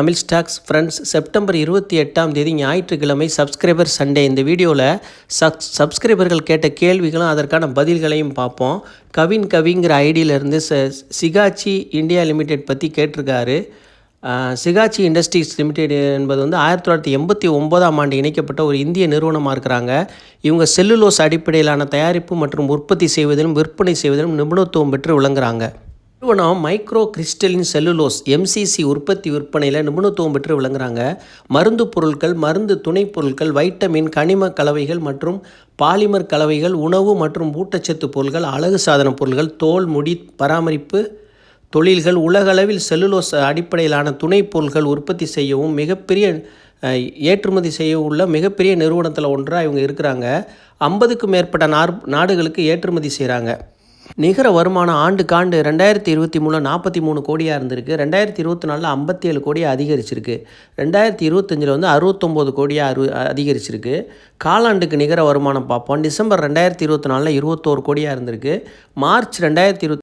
Tamil stocks friends, September 28ஆம் தேதி ஞாயிற்றுக்கிழமை subscriber Sunday. இந்த வீடியோவில் சப்ஸ்கிரைபர்கள் கேட்ட கேள்விகளும் அதற்கான பதில்களையும் பார்ப்போம். கவிங்கிற ஐடியிலேருந்து சிகாச்சி இந்தியா லிமிடெட் பற்றி கேட்டிருக்காரு. சிகாச்சி இண்டஸ்ட்ரீஸ் லிமிடெட் என்பது 1989ஆம் ஆண்டு இணைக்கப்பட்ட ஒரு இந்திய நிறுவனமாக இருக்கிறாங்க. இவங்க செல்லுலோஸ் அடிப்படையிலான தயாரிப்பு மற்றும் உற்பத்தி செய்வதிலும் விற்பனை செய்வதிலும் நிபுணத்துவம் பெற்று விளங்குறாங்க. நிறுவனம் மைக்ரோ கிறிஸ்டலின் செல்லுலோஸ் எம்சிசி உற்பத்தி விற்பனையில் நிபுணத்துவம் பெற்று விளங்குறாங்க. மருந்து பொருட்கள், மருந்து துணைப் பொருட்கள், வைட்டமின், கனிம கலவைகள் மற்றும் பாலிமர் கலவைகள், உணவு மற்றும் ஊட்டச்சத்து பொருட்கள், அழகு சாதன பொருட்கள், தோல் முடி பராமரிப்பு தொழில்கள், உலகளவில் செல்லுலோஸ் அடிப்படையிலான துணைப் பொருட்கள் உற்பத்தி செய்யவும் மிகப்பெரிய ஏற்றுமதி செய்ய உள்ள மிகப்பெரிய நிறுவனத்தில் ஒன்றாக இவங்க இருக்கிறாங்க. 50க்கும் மேற்பட்ட நாடுகளுக்கு ஏற்றுமதி செய்கிறாங்க. நிகர வருமானம் ஆண்டுக்காண்டு 2023 43 கோடியாக இருந்திருக்கு. 2024 57 கோடியாக அதிகரிச்சிருக்கு. 2025 69 கோடியாக அதிகரிச்சிருக்கு. காலாண்டுக்கு நிகர வருமானம் பார்ப்போம். டிசம்பர் 2024 21 கோடியாக இருந்திருக்கு. மார்ச் 2020